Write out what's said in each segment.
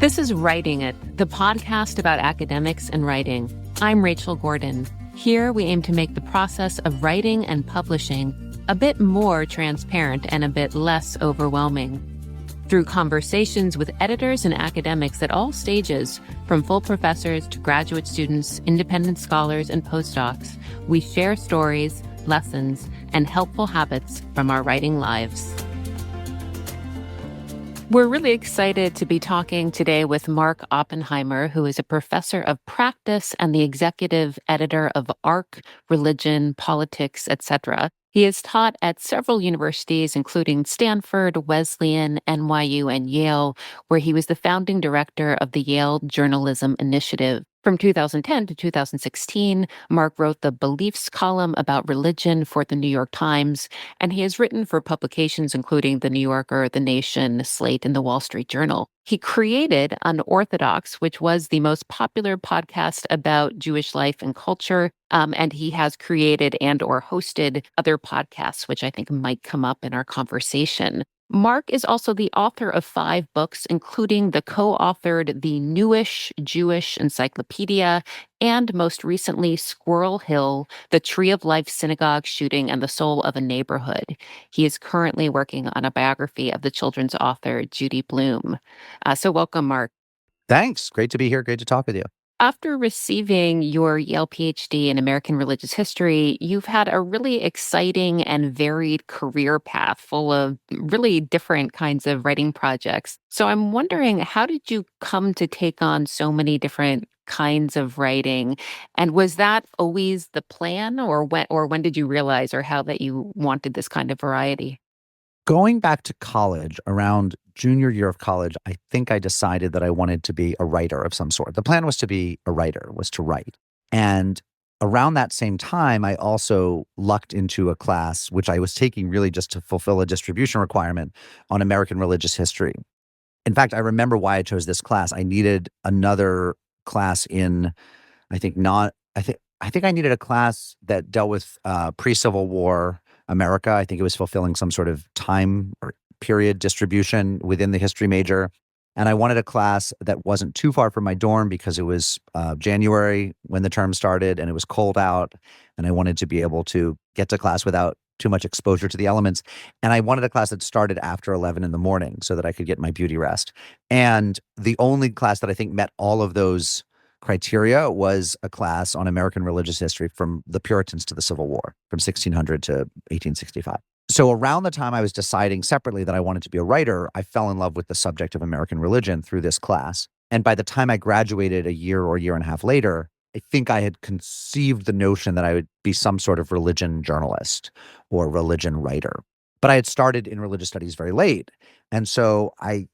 This is Writing It, the podcast about academics and writing. I'm Rachel Gordon. Here we aim to make the process of writing and publishing a bit more transparent and a bit less overwhelming. Through conversations with editors and academics at all stages, from full professors to graduate students, independent scholars, and postdocs, we share stories, lessons, and helpful habits from our writing lives. We're really excited to be talking today with Mark Oppenheimer, who is a professor of practice and the executive editor of ARC, Religion, Politics, etc. He has taught at several universities, including Stanford, Wesleyan, NYU, and Yale, where he was the founding director of the Yale Journalism Initiative. From 2010 to 2016, Mark wrote the Beliefs column about religion for the New York Times, and he has written for publications including The New Yorker, The Nation, Slate, and The Wall Street Journal. He created Unorthodox, which was the most popular podcast about Jewish life and culture, and he has created and or hosted other podcasts, which I think might come up in our conversation. Mark is also the author of 5 books, including the co-authored The Newish Jewish Encyclopedia, and most recently, Squirrel Hill, The Tree of Life Synagogue Shooting and the Soul of a Neighborhood. He is currently working on a biography of the children's author, Judy Blume. So welcome, Mark. Thanks. Great to be here. Great to talk with you. After receiving your Yale PhD in American religious history, you've had a really exciting and varied career path full of really different kinds of writing projects. So I'm wondering, how did you come to take on so many different kinds of writing? And was that always the plan, or when did you realize or how that you wanted this kind of variety? Going back to college, around junior year of college, I think I decided that I wanted to be a writer of some sort. The plan was to be a writer, was to write. And around that same time, I also lucked into a class, which I was taking really just to fulfill a distribution requirement on American religious history. In fact, I remember why I chose this class. I needed another class in, I think I needed a class that dealt with pre-Civil War America. I think it was fulfilling some sort of time or period distribution within the history major. And I wanted a class that wasn't too far from my dorm because it was January when the term started and it was cold out. And I wanted to be able to get to class without too much exposure to the elements. And I wanted a class that started after 11 in the morning so that I could get my beauty rest. And the only class that I think met all of those criteria was a class on American religious history from the Puritans to the Civil War, from 1600 to 1865. So around the time I was deciding separately that I wanted to be a writer, I fell in love with the subject of American religion through this class. And by the time I graduated a year or year and a half later, I think I had conceived the notion that I would be some sort of religion journalist or religion writer. But I had started in religious studies very late. And so I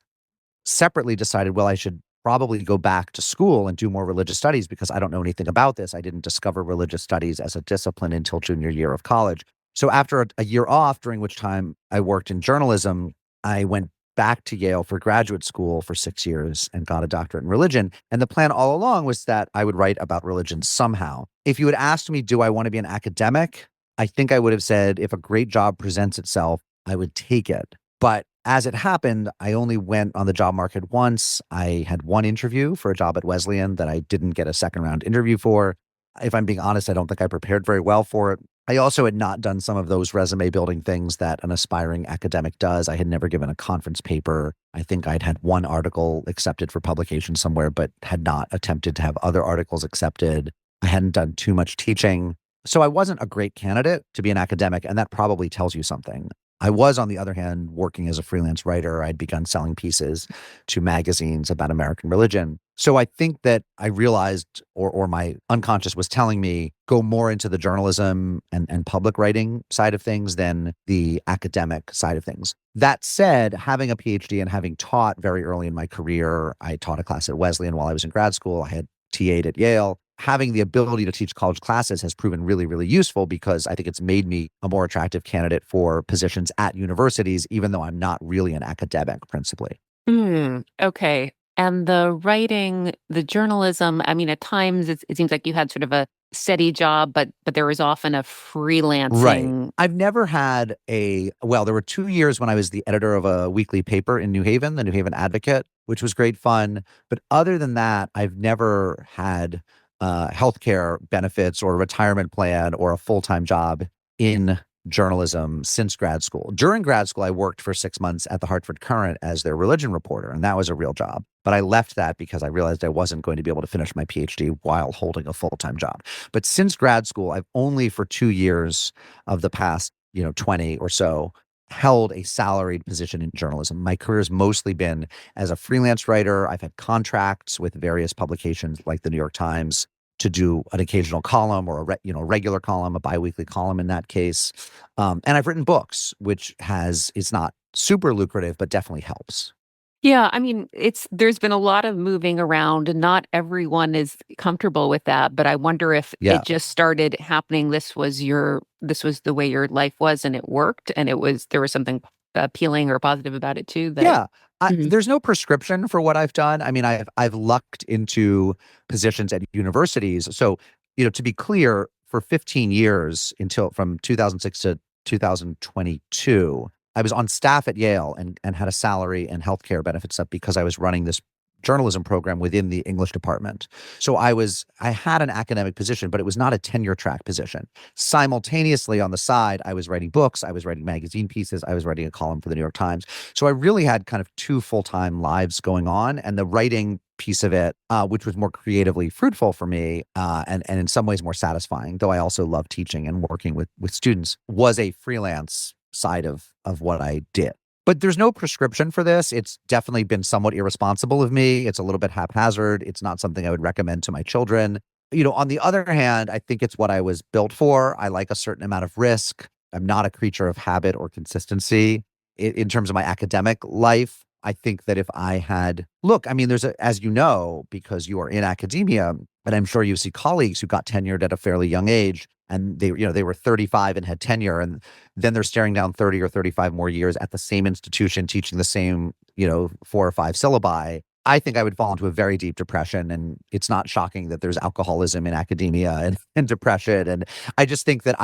separately decided, well, I should probably go back to school and do more religious studies because I don't know anything about this. I didn't discover religious studies as a discipline until junior year of college. So after a year off, during which time I worked in journalism, I went back to Yale for graduate school for 6 years and got a doctorate in religion. And the plan all along was that I would write about religion somehow. If you had asked me, do I want to be an academic? I think I would have said, if a great job presents itself, I would take it. But as it happened, I only went on the job market once. I had one interview for a job at Wesleyan that I didn't get a second round interview for. If I'm being honest, I don't think I prepared very well for it. I also had not done some of those resume building things that an aspiring academic does. I had never given a conference paper. I think I'd had one article accepted for publication somewhere, but had not attempted to have other articles accepted. I hadn't done too much teaching. So I wasn't a great candidate to be an academic, and that probably tells you something. I was, on the other hand, working as a freelance writer. I'd begun selling pieces to magazines about American religion. So I think that I realized, or my unconscious was telling me, go more into the journalism and public writing side of things than the academic side of things. That said, having a PhD and having taught very early in my career, I taught a class at Wesleyan while I was in grad school. I had TA'd at Yale. Having the ability to teach college classes has proven really, really useful because I think it's made me a more attractive candidate for positions at universities, even though I'm not really an academic principally. Okay. And the writing, the journalism, I mean, at times it seems like you had sort of a steady job, but there was often a freelancing. Right. I've never had there were 2 years when I was the editor of a weekly paper in New Haven, the New Haven Advocate, which was great fun. But other than that, I've never had healthcare benefits or a retirement plan or a full-time job in journalism since grad school. During grad school, I worked for 6 months at the Hartford Courant as their religion reporter, and that was a real job. But I left that because I realized I wasn't going to be able to finish my PhD while holding a full-time job. But since grad school, I've only for 2 years of the past, 20 or so, held a salaried position in journalism. My career has mostly been as a freelance writer. I've had contracts with various publications like the New York Times to do an occasional column or regular column, a biweekly column in that case. And I've written books, which it's not super lucrative, but definitely helps. Yeah, I mean, there's been a lot of moving around, and not everyone is comfortable with that, but I wonder if Yeah. it just started happening, this was the way your life was, and it worked, and there was something appealing or positive about it too that. Yeah. Mhm. There's no prescription for what I've done. I mean, I've lucked into positions at universities. So, to be clear, for 15 years until from 2006 to 2022, I was on staff at Yale and had a salary and healthcare benefits stuff because I was running this journalism program within the English department. So I had an academic position, but it was not a tenure track position. Simultaneously on the side, I was writing books, I was writing magazine pieces, I was writing a column for the New York Times. So I really had kind of two full-time lives going on, and the writing piece of it, which was more creatively fruitful for me, and in some ways more satisfying, though I also love teaching and working with students, was a freelance side of what I did. But there's no prescription for this. It's definitely been somewhat irresponsible of me. It's a little bit haphazard. It's not something I would recommend to my children. On the other hand, I think it's what I was built for. I like a certain amount of risk. I'm not a creature of habit or consistency in terms of my academic life. I think that if I had, look, I mean, as you know, because you are in academia, and I'm sure you see colleagues who got tenured at a fairly young age, and they were 35 and had tenure, and then they're staring down 30 or 35 more years at the same institution, teaching the same, 4 or 5 syllabi. I think I would fall into a very deep depression. And it's not shocking that there's alcoholism in academia and depression. And I just think that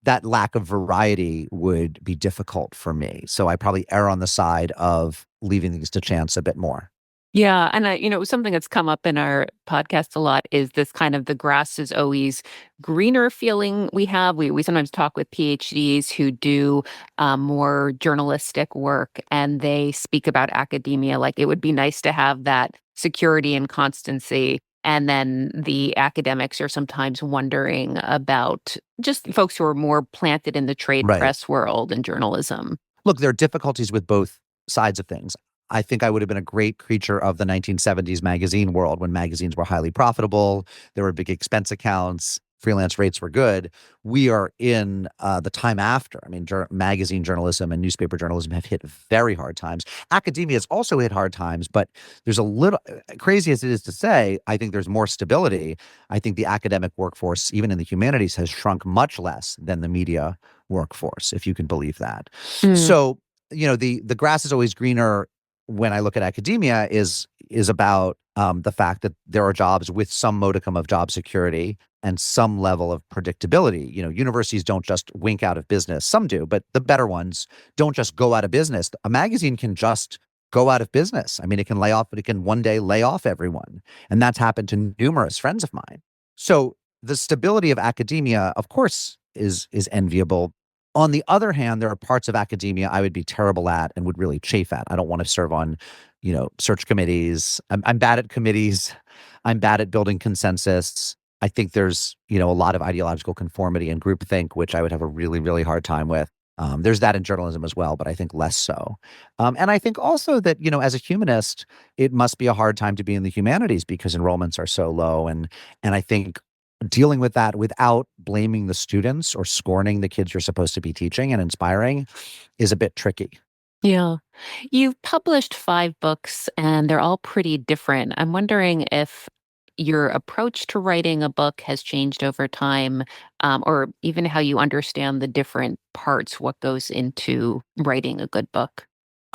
that lack of variety would be difficult for me. So I probably err on the side of leaving things to chance a bit more. Yeah, and something that's come up in our podcast a lot is this kind of the grass is always greener feeling we have. We sometimes talk with PhDs who do more journalistic work, and they speak about academia like it would be nice to have that security and constancy. And then the academics are sometimes wondering about just folks who are more planted in the trade Right. press world and journalism. Look, there are difficulties with both sides of things. I think I would have been a great creature of the 1970s magazine world when magazines were highly profitable. There were big expense accounts. Freelance rates were good. We are in the time after. I mean, magazine journalism and newspaper journalism have hit very hard times. Academia has also hit hard times, but there's a little, crazy as it is to say, I think there's more stability. I think the academic workforce, even in the humanities, has shrunk much less than the media workforce, if you can believe that. Mm. So, the grass is always greener when I look at academia is about the fact that there are jobs with some modicum of job security and some level of predictability. Universities don't just wink out of business. Some do, but the better ones don't just go out of business. A magazine can just go out of business. I mean, it can lay off, but it can one day lay off everyone. And that's happened to numerous friends of mine. So the stability of academia, of course, is enviable. On the other hand, there are parts of academia I would be terrible at and would really chafe at. I don't want to serve on, search committees. I'm bad at committees. I'm bad at building consensus. I think there's, a lot of ideological conformity and groupthink, which I would have a really, really hard time with. There's that in journalism as well, but I think less so. And I think also that, as a humanist, it must be a hard time to be in the humanities because enrollments are so low. And I think dealing with that without blaming the students or scorning the kids you're supposed to be teaching and inspiring is a bit tricky. Yeah. You've published 5 books, and they're all pretty different. I'm wondering if your approach to writing a book has changed over time, or even how you understand the different parts, what goes into writing a good book.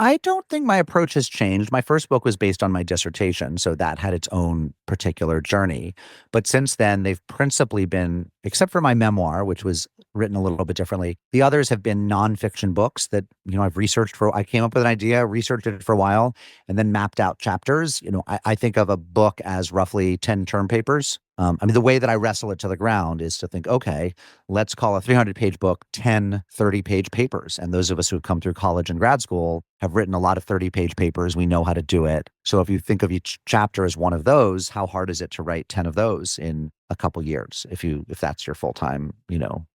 I don't think my approach has changed. My first book was based on my dissertation, so that had its own particular journey. But since then, they've principally been, except for my memoir, which was written a little bit differently. The others have been nonfiction books that, I've researched for, I came up with an idea, researched it for a while, and then mapped out chapters. I think of a book as roughly 10 term papers. I mean, the way that I wrestle it to the ground is to think, okay, let's call a 300-page book 10 30-page papers. And those of us who have come through college and grad school have written a lot of 30-page papers. We know how to do it. So if you think of each chapter as one of those, how hard is it to write 10 of those in a couple years if that's your full-time,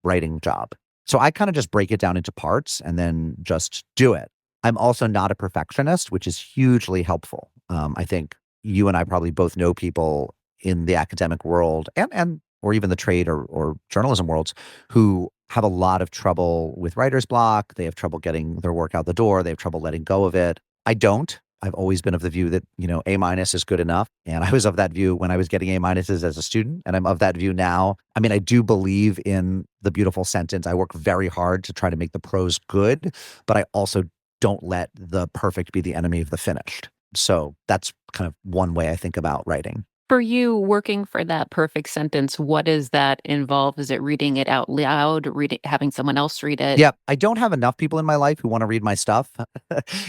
writing job? So I kind of just break it down into parts and then just do it. I'm also not a perfectionist, which is hugely helpful. I think you and I probably both know people in the academic world and or even the trade or journalism worlds who have a lot of trouble with writer's block. They have trouble getting their work out the door. They have trouble letting go of it. I don't. I've always been of the view that, A minus is good enough. And I was of that view when I was getting A minuses as a student. And I'm of that view now. I mean, I do believe in the beautiful sentence. I work very hard to try to make the prose good, but I also don't let the perfect be the enemy of the finished. So that's kind of one way I think about writing. For you, working for that perfect sentence, what does that involve? Is it reading it out loud, having someone else read it? Yeah, I don't have enough people in my life who want to read my stuff.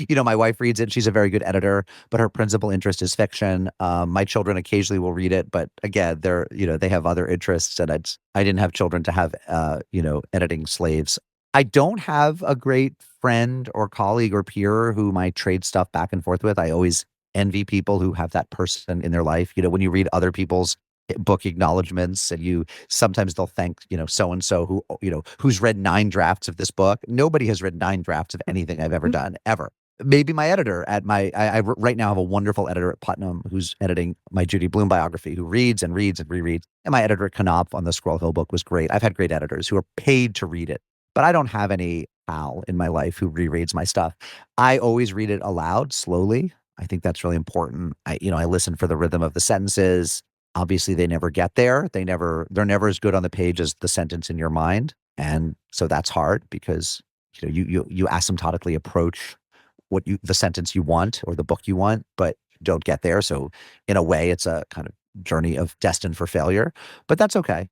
My wife reads it. She's a very good editor, but her principal interest is fiction. My children occasionally will read it, but again, they have other interests, and I didn't have children to have, editing slaves. I don't have a great friend or colleague or peer whom I trade stuff back and forth with. I always envy people who have that person in their life. When you read other people's book acknowledgments and sometimes they'll thank, so and so who's read 9 drafts of this book. Nobody has read 9 drafts of anything I've ever done, ever. Maybe my editor at I right now have a wonderful editor at Putnam who's editing my Judy Blume biography, who reads and reads and rereads. And my editor at Knopf on the Squirrel Hill book was great. I've had great editors who are paid to read it, but I don't have any pal in my life who rereads my stuff. I always read it aloud, slowly. I think that's really important. I listen for the rhythm of the sentences. Obviously, they never get there. They're never as good on the page as the sentence in your mind. And so that's hard because, you asymptotically approach the sentence you want or the book you want, but don't get there. So in a way, it's a kind of journey of destined for failure, but that's okay.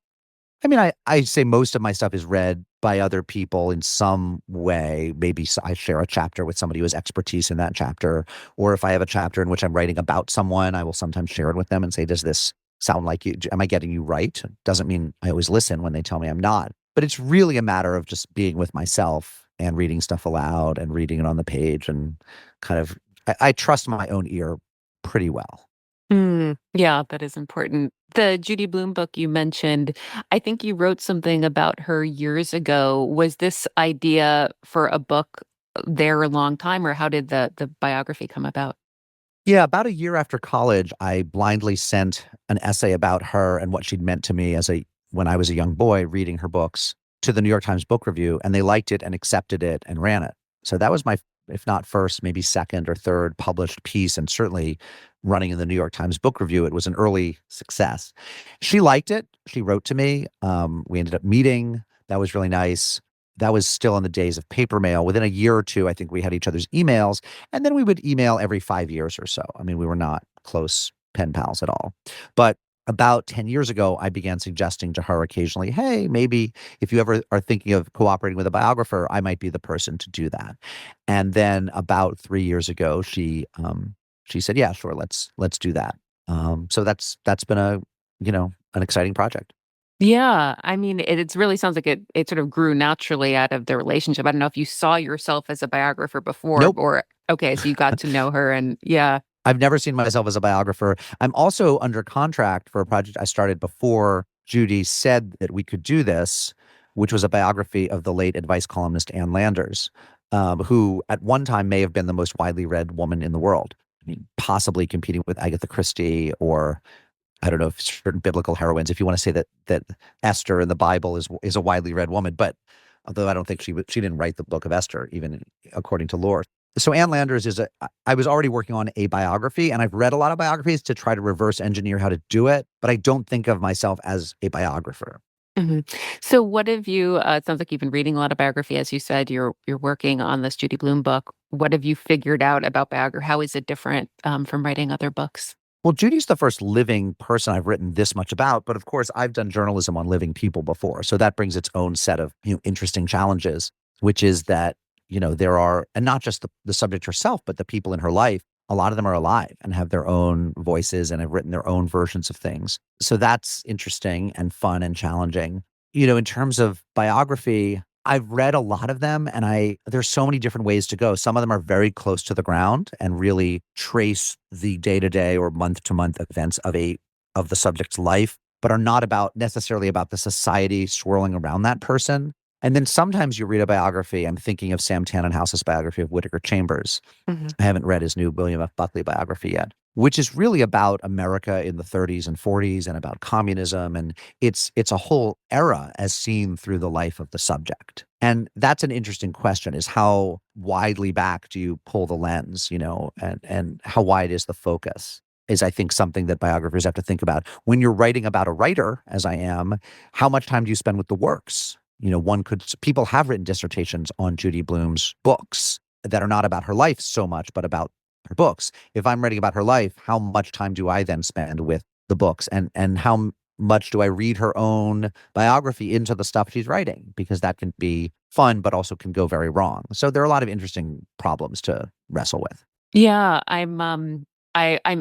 I mean, I say most of my stuff is read by other people in some way. Maybe I share a chapter with somebody who has expertise in that chapter. Or if I have a chapter in which I'm writing about someone, I will sometimes share it with them and say, does this sound like you? Am I getting you right? Doesn't mean I always listen when they tell me I'm not. But it's really a matter of just being with myself and reading stuff aloud and reading it on the page and kind of, I trust my own ear pretty well. Yeah, that is important. The Judy Blume book you mentioned, I think you wrote something about her years ago. Was this idea for a book there a long time, or how did the biography come about? Yeah, about a year after college, I blindly sent an essay about her and what she'd meant to me when I was a young boy reading her books to the New York Times Book Review, and they liked it and accepted it and ran it. So that was my, if not first, maybe second or third published piece, and certainly running in the New York Times Book Review, it was an early success. She liked it. She wrote to me. We ended up meeting. That was really nice. That was still in the days of paper mail. Within a year or two, I think we had each other's emails, and then we would email every 5 years or so. I mean, we were not close pen pals at all. But about 10 years ago, I began suggesting to her occasionally, hey, maybe if you ever are thinking of cooperating with a biographer, I might be the person to do that. And then about 3 years ago, she said, yeah, sure, let's do that. So that's been an exciting project. Yeah, I mean, it really sounds like it sort of grew naturally out of the relationship. I don't know if you saw yourself as a biographer before, Nope. or okay, so you got to know her, and yeah. I've never seen myself as a biographer. I'm also under contract for a project I started before Judy said that we could do this, which was a biography of the late advice columnist Ann Landers, who at one time may have been the most widely read woman in the world. I mean, possibly competing with Agatha Christie or I don't know if certain biblical heroines. If you want to say that Esther in the Bible is a widely read woman, but although I don't think she didn't write the book of Esther, even according to lore. So Ann Landers I was already working on a biography, and I've read a lot of biographies to try to reverse engineer how to do it, but I don't think of myself as a biographer. Mhm. So what have you it sounds like you've been reading a lot of biography, as you said, you're working on this Judy Blume book. What have you figured out about biography? How is it different, from writing other books? Well, Judy's the first living person I've written this much about, but of course, I've done journalism on living people before. So that brings its own set of, interesting challenges, which is that, there are, and not just the subject herself, but the people in her life, a lot of them are alive and have their own voices and have written their own versions of things. So that's interesting and fun and challenging. In terms of biography, I've read a lot of them and there's so many different ways to go. Some of them are very close to the ground and really trace the day-to-day or month-to-month events of the subject's life, but are not necessarily about the society swirling around that person. And then sometimes you read a biography. I'm thinking of Sam Tannenhaus's biography of Whittaker Chambers. Mhm. I haven't read his new William F. Buckley biography yet, which is really about America in the 30s and 40s and about communism. And it's a whole era as seen through the life of the subject. And that's an interesting question, is how widely back do you pull the lens, and how wide is the focus? Is, I think, something that biographers have to think about. When you're writing about a writer, as I am, how much time do you spend with the works? People have written dissertations on Judy Blume's books that are not about her life so much, but about her books. If I'm writing about her life, how much time do I then spend with the books, and how much do I read her own biography into the stuff she's writing? Because that can be fun, but also can go very wrong. So there are a lot of interesting problems to wrestle with. Yeah, I'm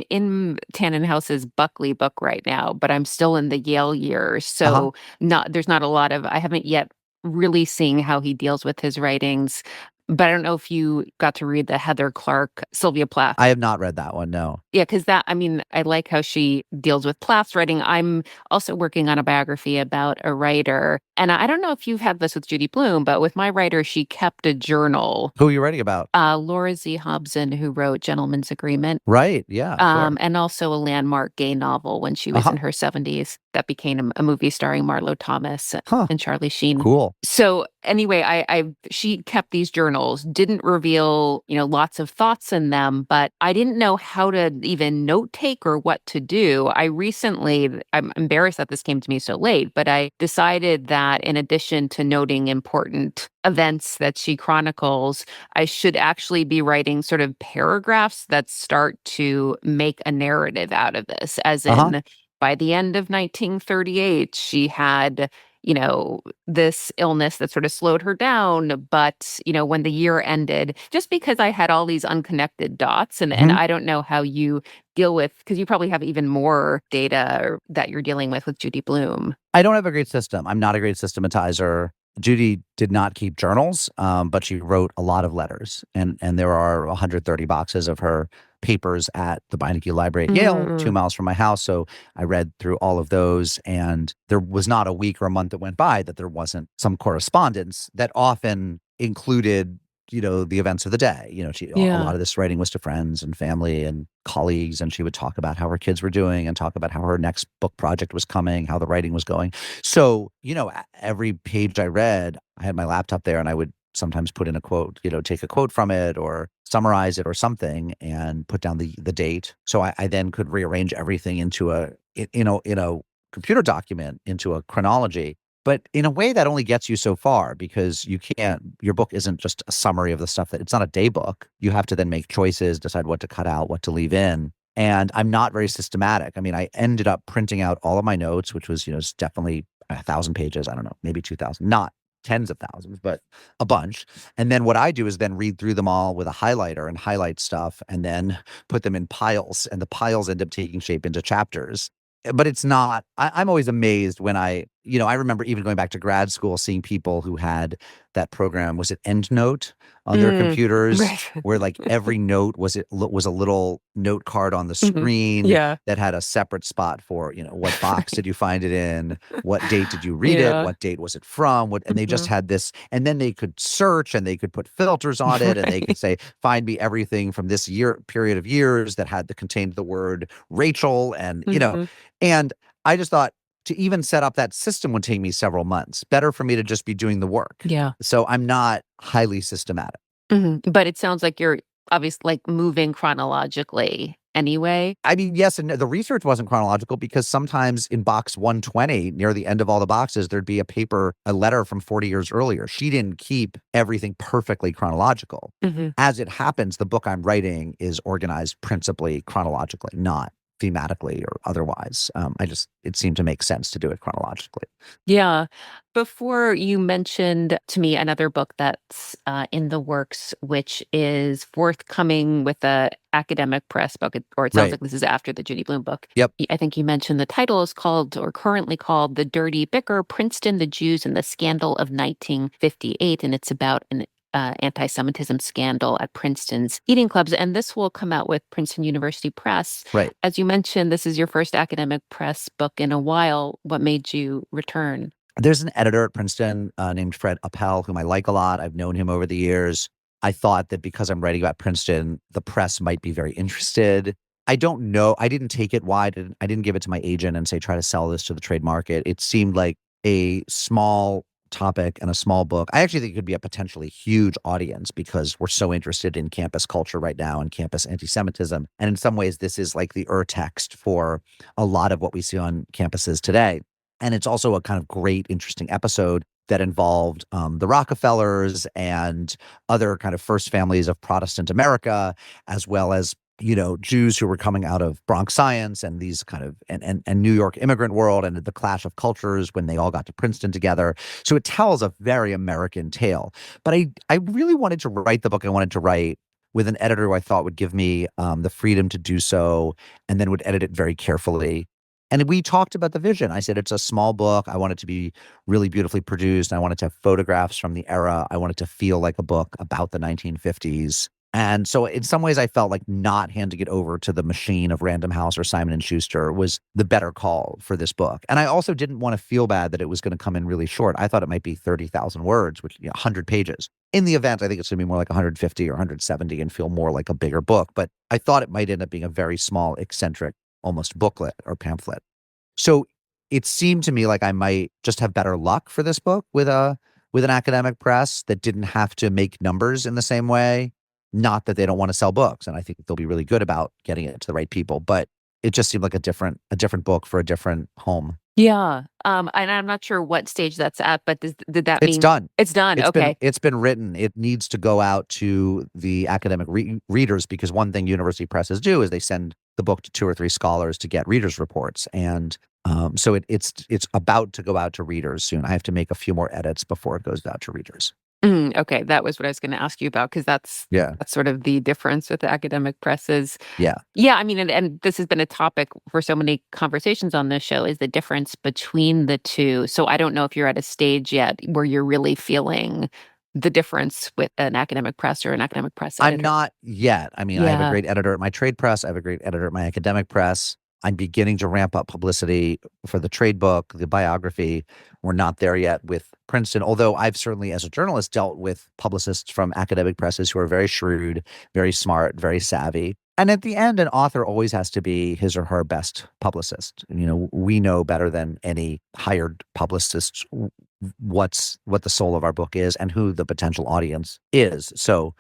in Tannenhaus's Buckley book right now, but I'm still in the Yale years, Uh-huh. so there's not a lot of I haven't yet really seen how he deals with his writings. But I don't know if you got to read the Heather Clark, Sylvia Plath. I have not read that one, no. Yeah, because I mean, I like how she deals with Plath's writing. I'm also working on a biography about a writer. And I don't know if you've had this with Judy Blume, but with my writer, she kept a journal. Who are you writing about? Laura Z. Hobson, who wrote Gentleman's Agreement, Right, yeah, sure. and also a landmark gay novel when she was Uh-huh. in her 70s that became a movie starring Marlo Thomas Huh, and Charlie Sheen. cool. So anyway, she kept these journals, didn't reveal, lots of thoughts in them, but I didn't know how to even note take or what to do. I'm embarrassed that this came to me so late, but I decided that in addition to noting important events that she chronicles, I should actually be writing sort of paragraphs that start to make a narrative out of this, as Uh-huh. in by the end of 1938, she had this illness that sort of slowed her down. But, when the year ended, just because I had all these unconnected dots, and Mhm. I don't know how you deal with, because you probably have even more data that you're dealing with Judy Blume. I don't have a great system. I'm not a great systematizer. Judy did not keep journals, but she wrote a lot of letters, and there are 130 boxes of her papers at the Beinecke Library at Yale, 2 Mm, miles from my house. So I read through all of those, and there was not a week or a month that went by that there wasn't some correspondence that often included, the events of the day. A lot yeah. of this writing was to friends and family and colleagues, and she would talk about how her kids were doing and talk about how her next book project was coming, how the writing was going. So, every page I read, I had my laptop there and I would sometimes put in a quote, take a quote from it or summarize it or something and put down the date. So I then could rearrange everything into a computer document, into a chronology. But in a way that only gets you so far, because your book isn't just a summary of the stuff it's not a day book. You have to then make choices, decide what to cut out, what to leave in. And I'm not very systematic. I mean, I ended up printing out all of my notes, which was, definitely 1,000 pages. I don't know, maybe 2,000, not tens of thousands, but a bunch. And then what I do is then read through them all with a highlighter and highlight stuff and then put them in piles. And the piles end up taking shape into chapters. But it's not, I'm always amazed when I remember even going back to grad school, seeing people who had that program, was it EndNote on their Mm, computers, right. where like every note was a little note card on the Mhm. screen Yeah. that had a separate spot for, what box did you find it in? What date did you read it? Yeah. What date was it from? And they just Mhm. had this, and then they could search and they could put filters on it and they could Right. say, find me everything from this period of years that contained the word Rachel. Mhm. And I just thought, to even set up that system would take me several months. Better for me to just be doing the work. Yeah. So I'm not highly systematic. Mhm. But it sounds like you're obviously like moving chronologically anyway. I mean, yes, and no, the research wasn't chronological because sometimes in box 120, near the end of all the boxes, there'd be a letter from 40 years earlier. She didn't keep everything perfectly chronological. Mhm. As it happens, the book I'm writing is organized principally chronologically, not thematically or otherwise. It seemed to make sense to do it chronologically. Yeah. Before you mentioned to me another book that's in the works, which is forthcoming with a academic press book, or it sounds Right. like this is after the Judy Blume book. Yep. I think you mentioned the title is called, or currently called, The Dirty Bicker, Princeton, the Jews, and the Scandal of 1958. And it's about an anti-Semitism scandal at Princeton's eating clubs. And this will come out with Princeton University Press. Right. As you mentioned, this is your first academic press book in a while. What made you return? There's an editor at Princeton named Fred Appel, whom I like a lot. I've known him over the years. I thought that because I'm writing about Princeton, the press might be very interested. I don't know. I didn't take it wide. I didn't give it to my agent and say, try to sell this to the trade market. It seemed like a small topic and a small book. I actually think it could be a potentially huge audience because we're so interested in campus culture right now and campus anti-Semitism. And in some ways, this is like the text for a lot of what we see on campuses today. And it's also a kind of great, interesting episode that involved the Rockefellers and other kind of first families of Protestant America, as well as, Jews who were coming out of Bronx Science and these kind of and New York immigrant world and the clash of cultures when they all got to Princeton together. So it tells a very American tale. But I really wanted to write the book I wanted to write with an editor who I thought would give me the freedom to do so and then would edit it very carefully. And we talked about the vision. I said, it's a small book. I want it to be really beautifully produced. I want it to have photographs from the era. I want it to feel like a book about the 1950s. And so in some ways, I felt like not handing it over to the machine of Random House or Simon and Schuster was the better call for this book. And I also didn't want to feel bad that it was going to come in really short. I thought it might be 30,000 words, which, 100 pages. In the event, I think it's going to be more like 150 or 170 and feel more like a bigger book. But I thought it might end up being a very small, eccentric, almost booklet or pamphlet. So it seemed to me like I might just have better luck for this book with an academic press that didn't have to make numbers in the same way. Not that they don't want to sell books, and I think they'll be really good about getting it to the right people, but it just seemed like a different book for a different home. Yeah. And I'm not sure what stage that's at, but did that It's mean done. it's done? Okay. It's been written. It needs to go out to the academic readers because one thing university presses do is they send the book to 2 or 3 scholars to get readers' reports, and so it's about to go out to readers soon. I have to make a few more edits before it goes out to readers. Okay, that was what I was going to ask you about because Yeah, that's sort of the difference with the academic presses. yeah. Yeah, I mean, and this has been a topic for so many conversations on this show is the difference between the two. So I don't know if you're at a stage yet where you're really feeling the difference with an academic press or an academic press I'm editor. not yet. I mean, I have a Yeah. great editor at my trade press. I have a great editor at my academic press. I'm beginning to ramp up publicity for the trade book, the biography. We're not there yet with Princeton, although I've certainly, as a journalist, dealt with publicists from academic presses who are very shrewd, very smart, very savvy. And at the end, an author always has to be his or her best publicist. We know better than any hired publicist what the soul of our book is and who the potential audience is. So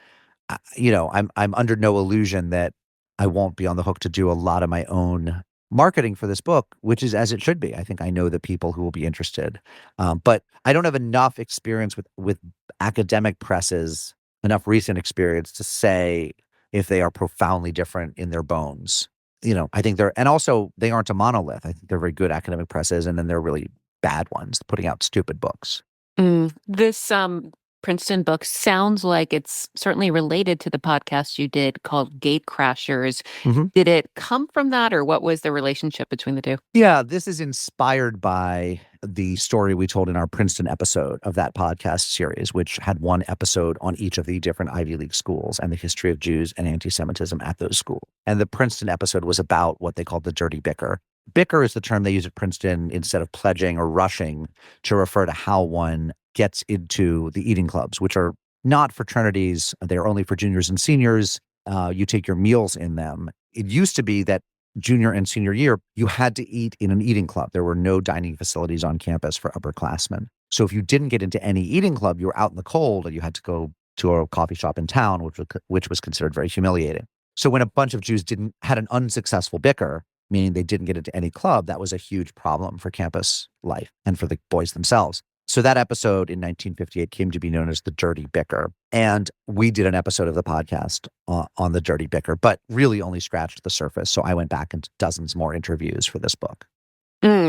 I'm under no illusion that I won't be on the hook to do a lot of my own marketing for this book, which is as it should be. I think I know the people who will be interested, but I don't have enough experience with academic presses, enough recent experience to say if they are profoundly different in their bones. I think and also they aren't a monolith. I think they're very good academic presses, and then they're really bad ones putting out stupid books. This Princeton book sounds like it's certainly related to the podcast you did called Gate Crashers. Did it come from that, or what was the relationship between the two? Yeah, this is inspired by the story we told in our Princeton episode of that podcast series, which had one episode on each of the different Ivy League schools and the history of Jews and anti-Semitism at those schools. And the Princeton episode was about what they called the dirty bicker. Bicker is the term they use at Princeton instead of pledging or rushing to refer to how one gets into the eating clubs, which are not fraternities. They're only for juniors and seniors. You take your meals in them. It used to be that junior and senior year, you had to eat in an eating club. There were no dining facilities on campus for upperclassmen. So if you didn't get into any eating club, you were out in the cold and you had to go to a coffee shop in town, which was considered very humiliating. So when a bunch of Jews had an unsuccessful bicker, meaning they didn't get into any club, that was a huge problem for campus life and for the boys themselves. So that episode in 1958 came to be known as the Dirty Bicker. And we did an episode of the podcast on the Dirty Bicker, but really only scratched the surface. So I went back into dozens more interviews for this book.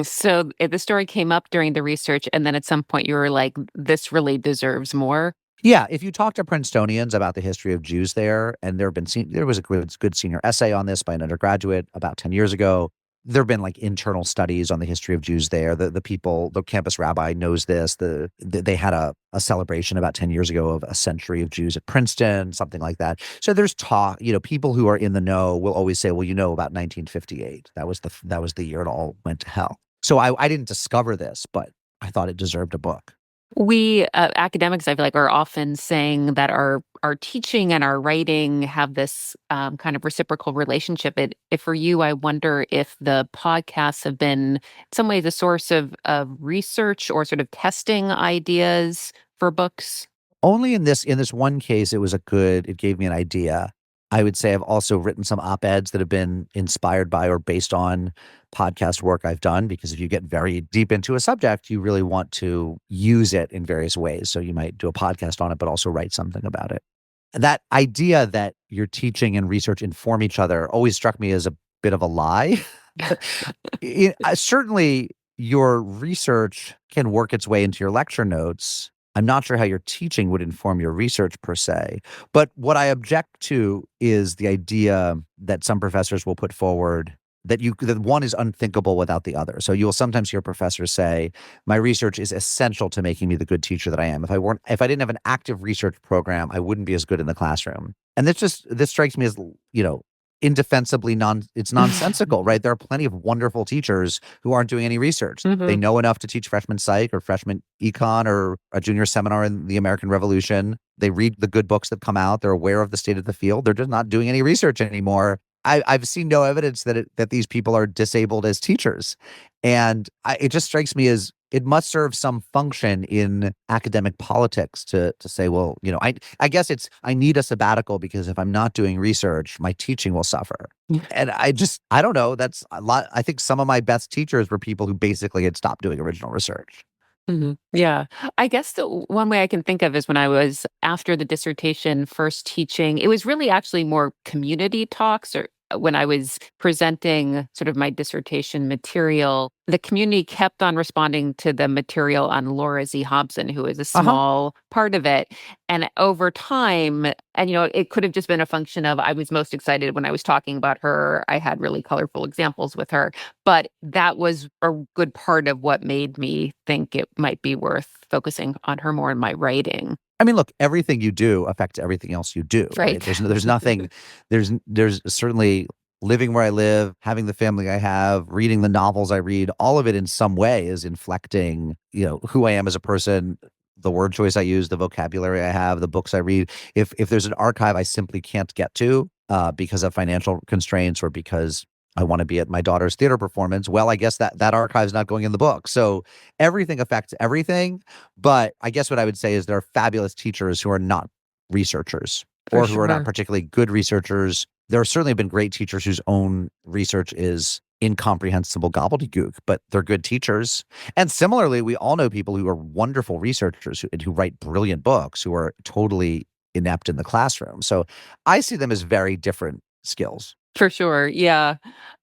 So the story came up during the research, and then at some point you were like, this really deserves more. Yeah, if you talk to Princetonians about the history of Jews there, and there was a good senior essay on this by an undergraduate about 10 years ago. There have been like internal studies on the history of Jews there. The campus rabbi knows this. They had a celebration about 10 years ago of a century of Jews at Princeton, something like that. So there's talk, people who are in the know will always say, well, about 1958. That was the year it all went to hell. So I didn't discover this, but I thought it deserved a book. We academics, I feel like, are often saying that our teaching and our writing have this kind of reciprocal relationship. If for you, I wonder if the podcasts have been in some ways a source of research or sort of testing ideas for books. Only in this one case, it gave me an idea. I would say I've also written some op-eds that have been inspired by or based on podcast work I've done, because if you get very deep into a subject, you really want to use it in various ways. So you might do a podcast on it, but also write something about it. That idea that your teaching and research inform each other always struck me as a bit of a lie. Certainly, your research can work its way into your lecture notes. I'm not sure how your teaching would inform your research per se. But what I object to is the idea that some professors will put forward that one is unthinkable without the other. So you will sometimes hear professors say, my research is essential to making me the good teacher that I am. If I didn't have an active research program, I wouldn't be as good in the classroom. And this strikes me as, indefensibly it's nonsensical, right? There are plenty of wonderful teachers who aren't doing any research. They Hmm. know enough to teach freshman psych or freshman econ or a junior seminar in the American Revolution. They read the good books that come out. They're aware of the state of the field. They're just not doing any research anymore. I've seen no evidence that these people are disabled as teachers. And it just strikes me as it must serve some function in academic politics to say, well, I guess I need a sabbatical because if I'm not doing research, my teaching will suffer. And I don't know. That's a lot. I think some of my best teachers were people who basically had stopped doing original research. Yeah. I guess the one way I can think of is when I was after the dissertation first teaching, it was really actually more community talks or when I was presenting sort of my dissertation material, the community kept on responding to the material on Laura Z. Hobson, who is a Uh-huh. small part of it. And over time, and it could have just been a function of I was most excited when I was talking about her. I had really colorful examples with her. But that was a good part of what made me think it might be worth focusing on her more in my writing. I mean, look, everything you do affects everything else you do, right? Right. There's nothing, there's certainly living where I live, having the family I have, reading the novels I read, all of it in some way is inflecting, who I am as a person, the word choice I use, the vocabulary I have, the books I read. If there's an archive I simply can't get to because of financial constraints or because I want to be at my daughter's theater performance, well, I guess that archive's not going in the book. So everything affects everything. But I guess what I would say is there are fabulous teachers who are not researchers For or who are not sure. particularly good researchers. There have certainly been great teachers whose own research is incomprehensible gobbledygook, but they're good teachers. And similarly, we all know people who are wonderful researchers who write brilliant books, who are totally inept in the classroom. So I see them as very different skills. For sure. Yeah.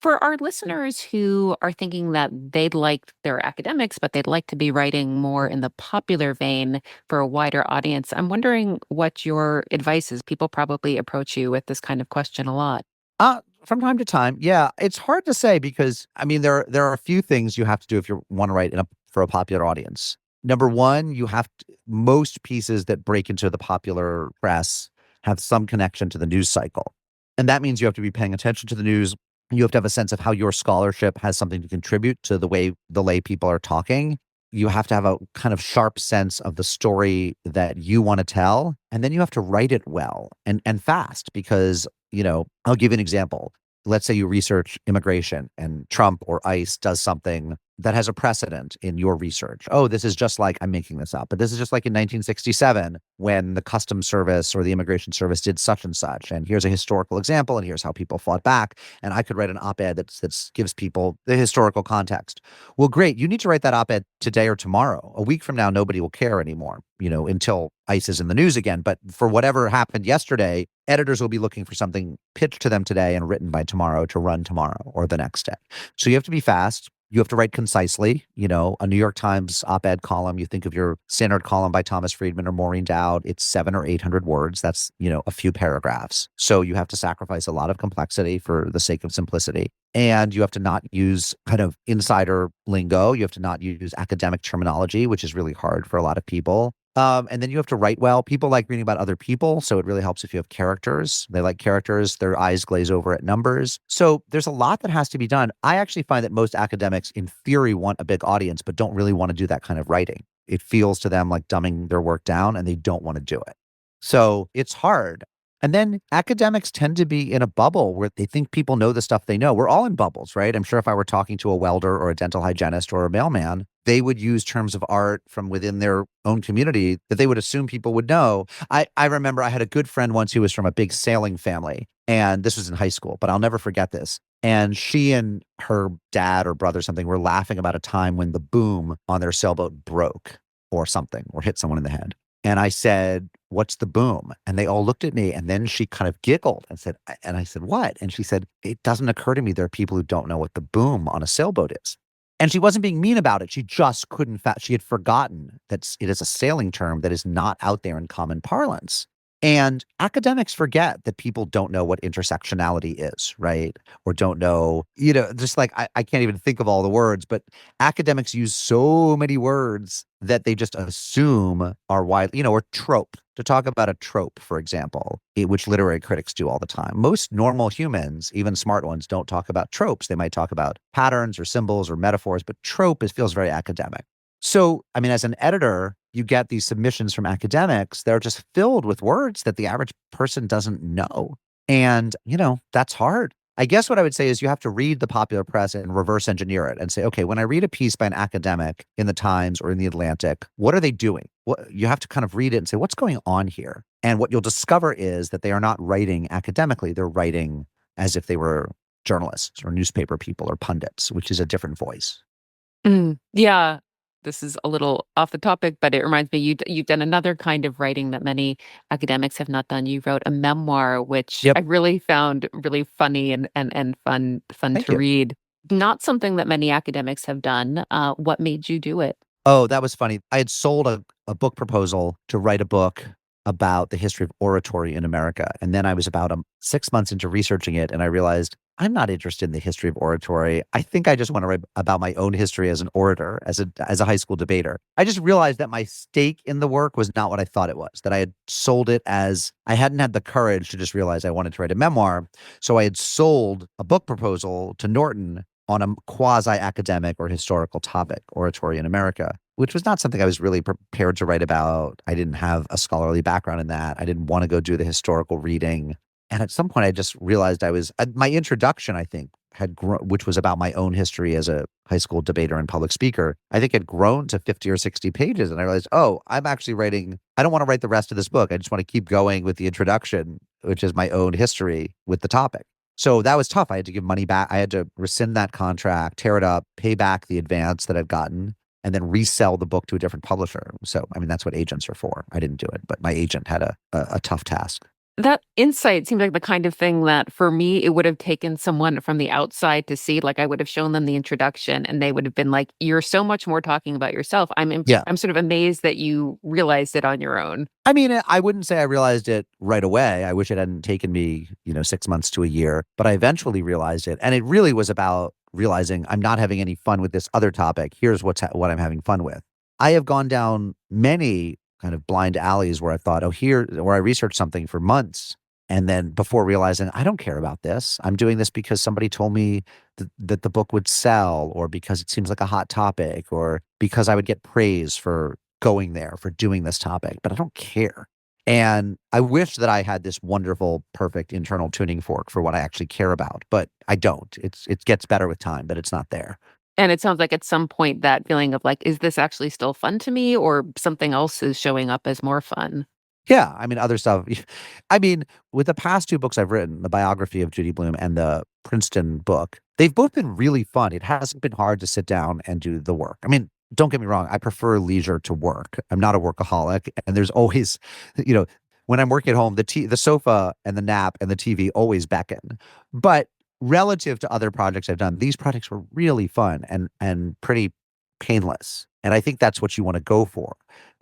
For our listeners who are thinking that they'd like their academics, but they'd like to be writing more in the popular vein for a wider audience, I'm wondering what your advice is. People probably approach you with this kind of question a lot. From time to time, yeah. It's hard to say because I mean there are a few things you have to do if you want to write for a popular audience. Number one, most pieces that break into the popular press have some connection to the news cycle. And that means you have to be paying attention to the news. You have to have a sense of how your scholarship has something to contribute to the way the lay people are talking. You have to have a kind of sharp sense of the story that you want to tell. And then you have to write it well and fast because, I'll give you an example. Let's say you research immigration and Trump or ICE does something that has a precedent in your research. Oh, this is just like, I'm making this up, but this is just like in 1967 when the Customs Service or the Immigration Service did such and such. And here's a historical example, and here's how people fought back. And I could write an op-ed that gives people the historical context. Well, great. You need to write that op-ed today or tomorrow. A week from now, nobody will care anymore, until ICE is in the news again. But for whatever happened yesterday, editors will be looking for something pitched to them today and written by tomorrow to run tomorrow or the next day. So you have to be fast. You have to write concisely. A New York Times op-ed column, you think of your standard column by Thomas Friedman or Maureen Dowd, it's 700 or 800 words. That's, a few paragraphs. So you have to sacrifice a lot of complexity for the sake of simplicity. And you have to not use kind of insider lingo. You have to not use academic terminology, which is really hard for a lot of people. And then you have to write well. People like reading about other people, so it really helps if you have characters. They like characters. Their eyes glaze over at numbers. So there's a lot that has to be done. I actually find that most academics, in theory, want a big audience, but don't really want to do that kind of writing. It feels to them like dumbing their work down, and they don't want to do it. So it's hard. And then academics tend to be in a bubble where they think people know the stuff they know. We're all in bubbles, right? I'm sure if I were talking to a welder or a dental hygienist or a mailman, they would use terms of art from within their own community that they would assume people would know. I remember I had a good friend once who was from a big sailing family, and this was in high school, but I'll never forget this. And she and her dad or brother or something were laughing about a time when the boom on their sailboat broke or something or hit someone in the head. And I said, "What's the boom?" And they all looked at me. And then she kind of giggled and said, and I said, "What?" And she said, "It doesn't occur to me there are people who don't know what the boom on a sailboat is." And she wasn't being mean about it. She just couldn't, she had forgotten that it is a sailing term that is not out there in common parlance. And academics forget that people don't know what intersectionality is, right? Or don't know, just like I can't even think of all the words, but academics use so many words that they just assume are widely, or trope. To talk about a trope, for example, which literary critics do all the time. Most normal humans, even smart ones, don't talk about tropes. They might talk about patterns or symbols or metaphors, but feels very academic. So, I mean, as an editor, you get these submissions from academics that are just filled with words that the average person doesn't know. And, that's hard. I guess what I would say is you have to read the popular press and reverse engineer it and say, okay, when I read a piece by an academic in the Times or in the Atlantic, what are they doing? You have to kind of read it and say, what's going on here? And what you'll discover is that they are not writing academically. They're writing as if they were journalists or newspaper people or pundits, which is a different voice. Yeah. This is a little off the topic, but it reminds me you've done another kind of writing that many academics have not done. You wrote a memoir, which Yep. I really found really funny and fun Thank to you. read. Not something that many academics have done. What made you do it? Oh, that was funny. I had sold a book proposal to write a book about the history of oratory in America. And then I was about 6 months into researching it, and I realized I'm not interested in the history of oratory. I think I just want to write about my own history as an orator, as a high school debater. I just realized that my stake in the work was not what I thought it was, that I had sold it as I hadn't had the courage to just realize I wanted to write a memoir. So I had sold a book proposal to Norton on a quasi-academic or historical topic, oratory in America, which was not something I was really prepared to write about. I didn't have a scholarly background in that. I didn't want to go do the historical reading. And at some point, I just realized my introduction, I think, had grown, which was about my own history as a high school debater and public speaker, I think had grown to 50 or 60 pages. And I realized, oh, I'm actually I don't want to write the rest of this book. I just want to keep going with the introduction, which is my own history with the topic. So that was tough. I had to give money back. I had to rescind that contract, tear it up, pay back the advance that I'd gotten, and then resell the book to a different publisher. So, I mean, that's what agents are for. I didn't do it, but my agent had a tough task. That insight seems like the kind of thing that for me, it would have taken someone from the outside to see. Like I would have shown them the introduction and they would have been like, "You're so much more talking about yourself." Yeah. I'm sort of amazed that you realized it on your own. I mean, I wouldn't say I realized it right away. I wish it hadn't taken me, 6 months to a year, but I eventually realized it. And it really was about realizing I'm not having any fun with this other topic. Here's what I'm having fun with. I have gone down many kind of blind alleys where I thought, where I researched something for months. And then before realizing, I don't care about this. I'm doing this because somebody told me that the book would sell, or because it seems like a hot topic, or because I would get praise for going there, for doing this topic, but I don't care. And I wish that I had this wonderful, perfect internal tuning fork for what I actually care about, but I don't. It gets better with time, but it's not there. And it sounds like at some point that feeling of like, is this actually still fun to me or something else is showing up as more fun? Yeah, I mean, other stuff. I mean, with the past 2 books I've written, the biography of Judy Blume and the Princeton book, they've both been really fun. It hasn't been hard to sit down and do the work. I mean, don't get me wrong, I prefer leisure to work. I'm not a workaholic, and there's always, you know, when I'm working at home, the sofa and the nap and the TV always beckon. But relative to other projects I've done, these projects were really fun and pretty painless. And I think that's what you wanna go for.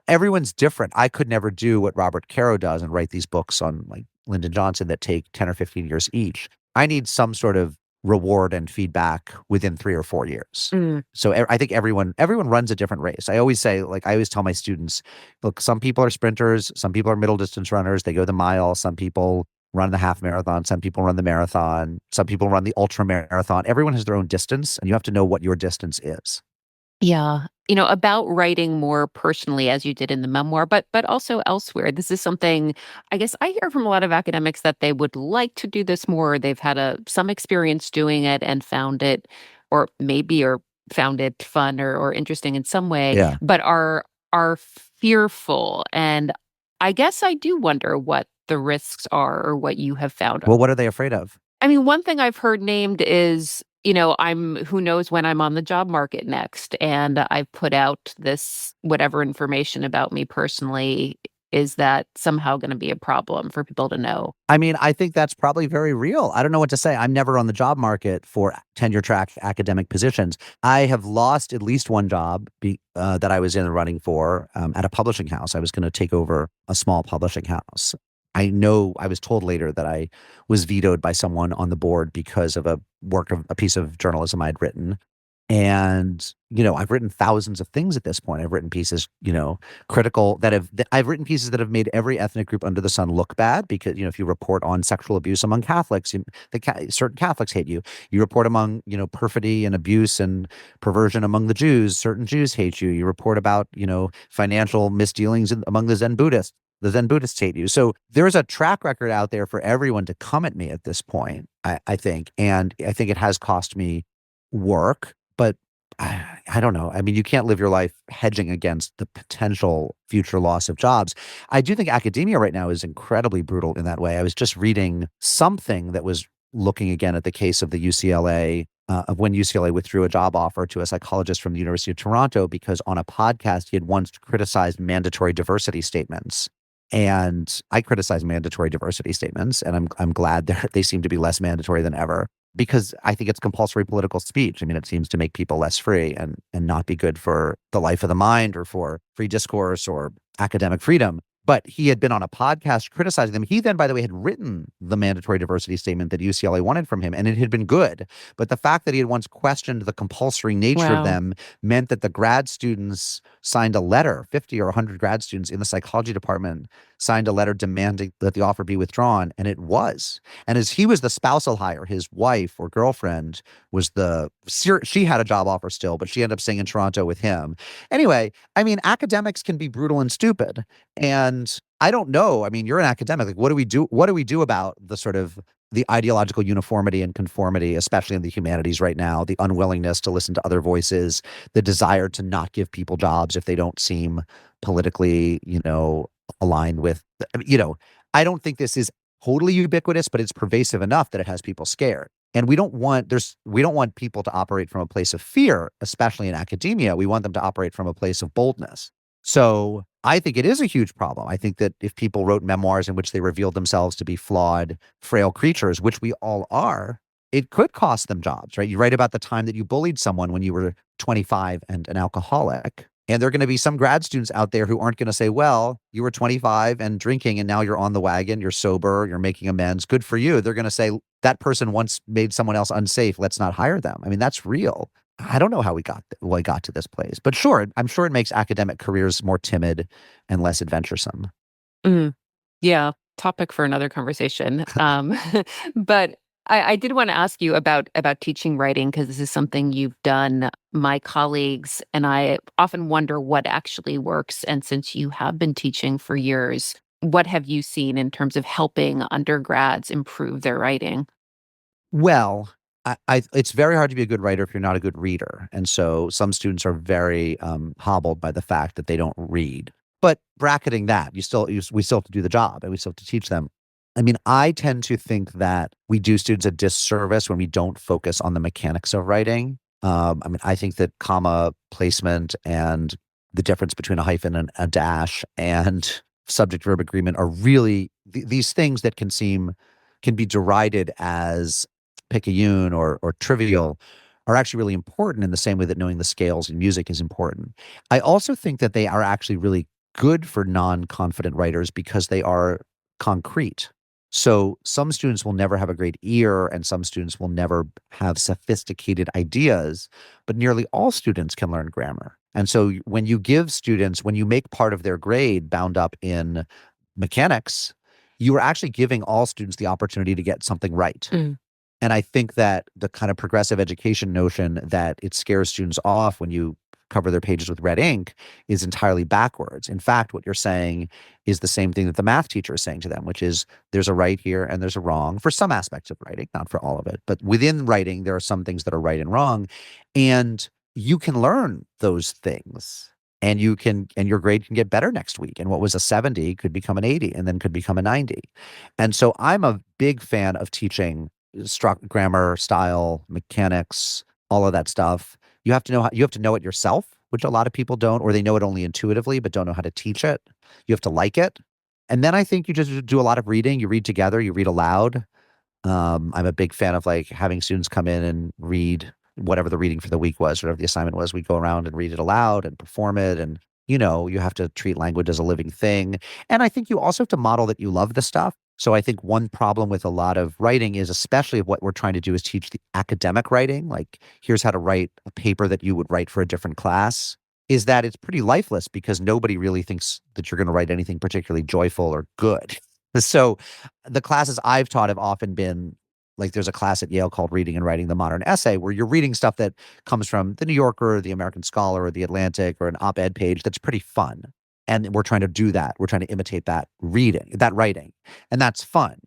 Everyone's different. I could never do what Robert Caro does and write these books on, like, Lyndon Johnson that take 10 or 15 years each. I need some sort of reward and feedback within 3 or 4 years. Mm. So, I think everyone runs a different race. I always say, like, I always tell my students, "Look, some people are sprinters, some people are middle distance runners, they go the mile, some people run the half marathon, some people run the marathon, some people run the ultra marathon." Everyone has their own distance, and you have to know what your distance is. Yeah. About writing more personally as you did in the memoir, but also elsewhere. This is something I guess I hear from a lot of academics that they would like to do this more. They've had some experience doing it and found it or found it fun or interesting in some way, Yeah. but are fearful. And I guess I do wonder what the risks are or what you have found. Well, what are they afraid of? I mean, one thing I've heard named is, I'm who knows when I'm on the job market next. And I've put out this whatever information about me personally. Is that somehow going to be a problem for people to know? I mean, I think that's probably very real. I don't know what to say. I'm never on the job market for tenure track academic positions. I have lost at least one job that I was in the running for at a publishing house. I was going to take over a small publishing house. I know I was told later that I was vetoed by someone on the board because of a piece of journalism I'd written. And, I've written thousands of things at this point. I've written pieces, critical I've written pieces that have made every ethnic group under the sun look bad because, if you report on sexual abuse among Catholics, certain Catholics hate you. You report among, perfidy and abuse and perversion among the Jews, certain Jews hate you. You report about, financial misdealings among the Zen Buddhists. The Zen Buddhists hate you. So there's a track record out there for everyone to come at me at this point, I think. And I think it has cost me work, but I don't know. I mean, you can't live your life hedging against the potential future loss of jobs. I do think academia right now is incredibly brutal in that way. I was just reading something that was looking again at the case of the UCLA, of when UCLA withdrew a job offer to a psychologist from the University of Toronto because on a podcast he had once criticized mandatory diversity statements. And I criticize mandatory diversity statements, and I'm glad they seem to be less mandatory than ever because I think it's compulsory political speech. I mean, it seems to make people less free and not be good for the life of the mind or for free discourse or academic freedom. But he had been on a podcast criticizing them. He then, by the way, had written the mandatory diversity statement that UCLA wanted from him, and it had been good. But the fact that he had once questioned the compulsory nature of Wow. them meant that the grad students signed a letter, 50 or 100 grad students in the psychology department signed a letter demanding that the offer be withdrawn, and it was. And as he was the spousal hire, his wife or girlfriend she had a job offer still, but she ended up staying in Toronto with him. Anyway, I mean, academics can be brutal and stupid. And I don't know. I mean, you're an academic. Like, what do we do? What do we do about the ideological uniformity and conformity, especially in the humanities right now, the unwillingness to listen to other voices, the desire to not give people jobs if they don't seem politically, aligned with, I don't think this is totally ubiquitous, but it's pervasive enough that it has people scared. And we don't want people to operate from a place of fear, especially in academia. We want them to operate from a place of boldness. So I think it is a huge problem. I think that if people wrote memoirs in which they revealed themselves to be flawed, frail creatures, which we all are, it could cost them jobs, right? You write about the time that you bullied someone when you were 25 and an alcoholic. And there are going to be some grad students out there who aren't going to say, well, you were 25 and drinking and now you're on the wagon, you're sober, you're making amends. Good for you. They're going to say that person once made someone else unsafe. Let's not hire them. I mean, that's real. I don't know how we got to this place, but sure, I'm sure it makes academic careers more timid and less adventuresome. Mm. Yeah, topic for another conversation. But I did want to ask you about teaching writing because this is something you've done. My colleagues and I often wonder what actually works. And since you have been teaching for years, what have you seen in terms of helping undergrads improve their writing? Well, it's very hard to be a good writer if you're not a good reader. And so some students are very hobbled by the fact that they don't read. But bracketing that, we still have to do the job and we still have to teach them. I mean, I tend to think that we do students a disservice when we don't focus on the mechanics of writing. I mean, I think that comma placement and the difference between a hyphen and a dash and subject verb agreement are really these things that can be derided as picayune or trivial are actually really important in the same way that knowing the scales in music is important. I also think that they are actually really good for non-confident writers because they are concrete. So some students will never have a great ear and some students will never have sophisticated ideas, but nearly all students can learn grammar. And so when you make part of their grade bound up in mechanics, you are actually giving all students the opportunity to get something right. Mm. And I think that the kind of progressive education notion that it scares students off when you cover their pages with red ink is entirely backwards. In fact, what you're saying is the same thing that the math teacher is saying to them, which is there's a right here and there's a wrong for some aspects of writing, not for all of it. But within writing, there are some things that are right and wrong. And you can learn those things. And your grade can get better next week. And what was a 70 could become an 80 and then could become a 90. And so I'm a big fan of teaching grammar, style, mechanics, all of that stuff. You have to know it yourself, which a lot of people don't, or they know it only intuitively but don't know how to teach it. You have to like it. And then I think you just do a lot of reading. You read together, you read aloud. I'm a big fan of like having students come in and read whatever the reading for the week was, whatever the assignment was. We go around and read it aloud and perform it. And, you have to treat language as a living thing. And I think you also have to model that you love the stuff. So I think one problem with a lot of writing is, especially if what we're trying to do is teach the academic writing, like here's how to write a paper that you would write for a different class, is that it's pretty lifeless because nobody really thinks that you're going to write anything particularly joyful or good. So the classes I've taught have often been like there's a class at Yale called Reading and Writing the Modern Essay, where you're reading stuff that comes from the New Yorker or the American Scholar or the Atlantic or an op-ed page that's pretty fun. And we're trying to do that. We're trying to imitate that writing. And that's fun.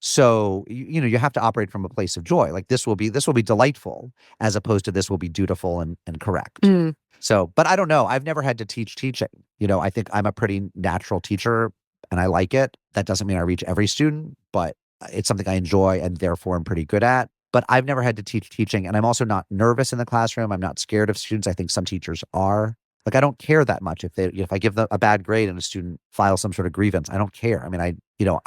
So you have to operate from a place of joy. Like this will be delightful as opposed to this will be dutiful and correct. Mm. So, but I don't know. I've never had to teach teaching. I think I'm a pretty natural teacher and I like it. That doesn't mean I reach every student, but it's something I enjoy and therefore I'm pretty good at. But I've never had to teach teaching. And I'm also not nervous in the classroom. I'm not scared of students. I think some teachers are. Like, I don't care that much if I give them a bad grade and a student files some sort of grievance. I don't care. I mean,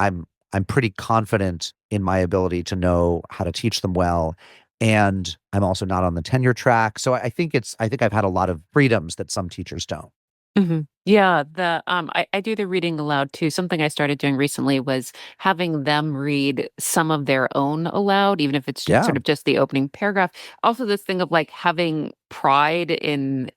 I'm pretty confident in my ability to know how to teach them well. And I'm also not on the tenure track. So I think I've had a lot of freedoms that some teachers don't. Mhm. Yeah, I do the reading aloud too. Something I started doing recently was having them read some of their own aloud, even if it's Yeah, sort of just the opening paragraph. Also, this thing of like having pride in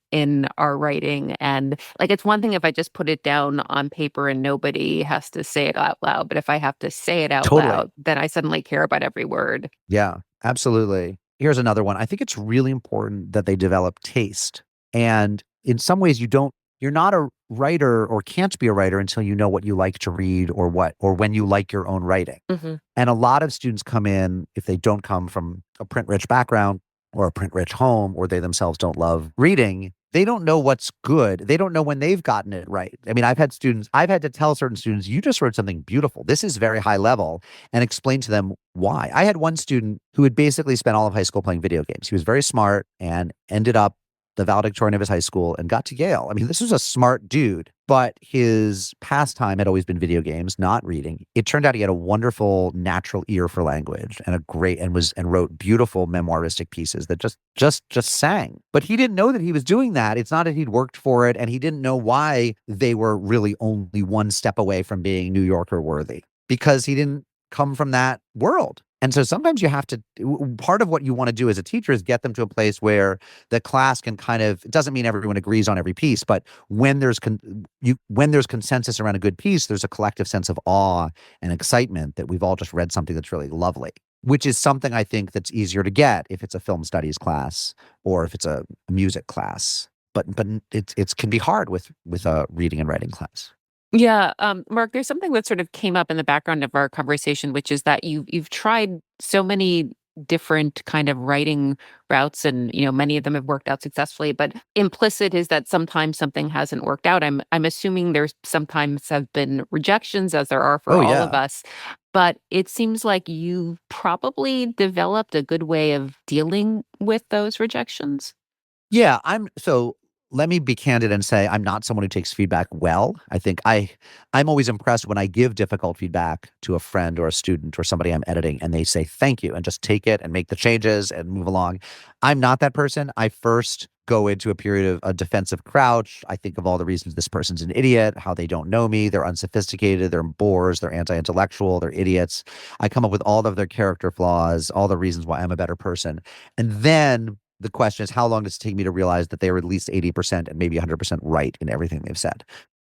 our writing, and like it's one thing if I just put it down on paper and nobody has to say it out loud, but if I have to say it out totally. loud, then I suddenly care about every word. Yeah, absolutely. Here's another one. I think it's really important that they develop taste. And in some ways you're not a writer or can't be a writer until you know what you like to read or when you like your own writing. Hmm. And a lot of students come in, if they don't come from a print rich background or a print rich home, or they themselves don't love reading, they don't know what's good. They don't know when they've gotten it right. I mean, I've had to tell certain students, you just wrote something beautiful. This is very high level, and explain to them why. I had one student who had basically spent all of high school playing video games. He was very smart and ended up the valedictorian of his high school and got to Yale. I mean, this was a smart dude, but his pastime had always been video games, not reading. It turned out he had a wonderful natural ear for language and a great and wrote beautiful memoiristic pieces that just sang. But he didn't know that he was doing that. It's not that he'd worked for it, and he didn't know why they were really only one step away from being New Yorker worthy because he didn't come from that world. And so sometimes you have to, part of what you want to do as a teacher is get them to a place where the class can it doesn't mean everyone agrees on every piece, but when when there's consensus around a good piece, there's a collective sense of awe and excitement that we've all just read something that's really lovely, which is something I think that's easier to get if it's a film studies class or if it's a music class. But it can be hard with a reading and writing class. Yeah, Mark, there's something that sort of came up in the background of our conversation, which is that you've tried so many different kind of writing routes, and many of them have worked out successfully, but implicit is that sometimes something hasn't worked out. I'm assuming there's sometimes have been rejections, as there are for Oh, all of yeah. us, but it seems like you probably developed a good way of dealing with those rejections. Yeah, so let me be candid and say I'm not someone who takes feedback well. I'm always impressed when I give difficult feedback to a friend or a student or somebody I'm editing and they say thank you and just take it and make the changes and move along. I'm not that person. I first go into a period of a defensive crouch. I think of all the reasons this person's an idiot, how they don't know me, they're unsophisticated, they're bores, they're anti-intellectual, they're idiots. I come up with all of their character flaws, all the reasons why I'm a better person. And then the question is, how long does it take me to realize that they were at least 80% and maybe 100% right in everything they've said?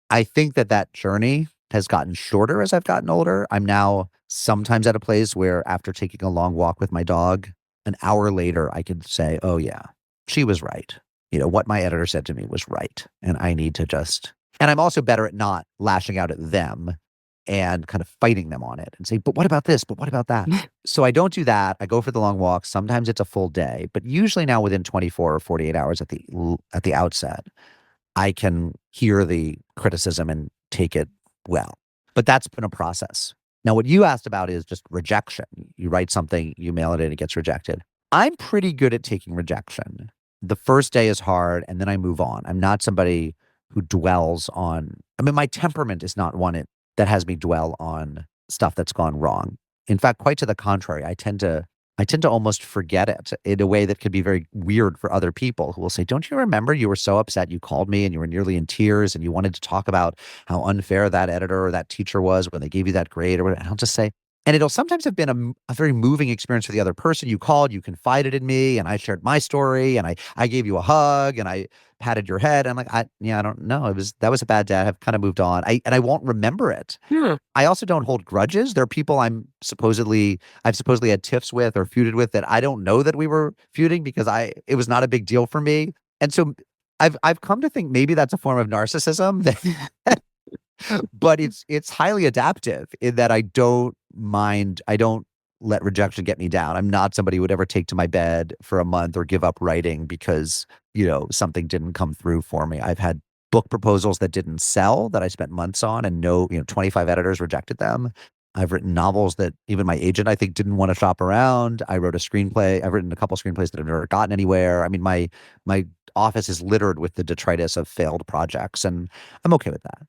I think that that journey has gotten shorter as I've gotten older. I'm now sometimes at a place where after taking a long walk with my dog, an hour later, I can say, oh, yeah, she was right. What my editor said to me was right. And I need to just, and I'm also better at not lashing out at them and kind of fighting them on it and say, but what about this? But what about that? So I don't do that. I go for the long walk. Sometimes it's a full day, but usually now within 24 or 48 hours at the outset, I can hear the criticism and take it well. But that's been a process. Now, what you asked about is just rejection. You write something, you mail it in, it gets rejected. I'm pretty good at taking rejection. The first day is hard, and then I move on. I'm not somebody who dwells on, I mean, my temperament is not one that has me dwell on stuff that's gone wrong. In fact, quite to the contrary, I tend to almost forget it in a way that could be very weird for other people who will say, don't you remember you were so upset you called me and you were nearly in tears and you wanted to talk about how unfair that editor or that teacher was when they gave you that grade or whatever. And I'll just say, and it'll sometimes have been a very moving experience for the other person. You called, you confided in me, and I shared my story, and I gave you a hug, and I patted your head. I'm like, yeah, I don't know. That was a bad day. I've kind of moved on. And I won't remember it. Hmm. I also don't hold grudges. There are people I've supposedly had tiffs with or feuded with that I don't know that we were feuding because it was not a big deal for me. And so I've come to think maybe that's a form of narcissism but it's highly adaptive in that I don't let rejection get me down. I'm not somebody who would ever take to my bed for a month or give up writing because, something didn't come through for me. I've had book proposals that didn't sell that I spent months on and 25 editors rejected them. I've written novels that even my agent, I think, didn't want to shop around. I wrote a screenplay. I've written a couple screenplays that have never gotten anywhere. I mean, my office is littered with the detritus of failed projects, and I'm okay with that.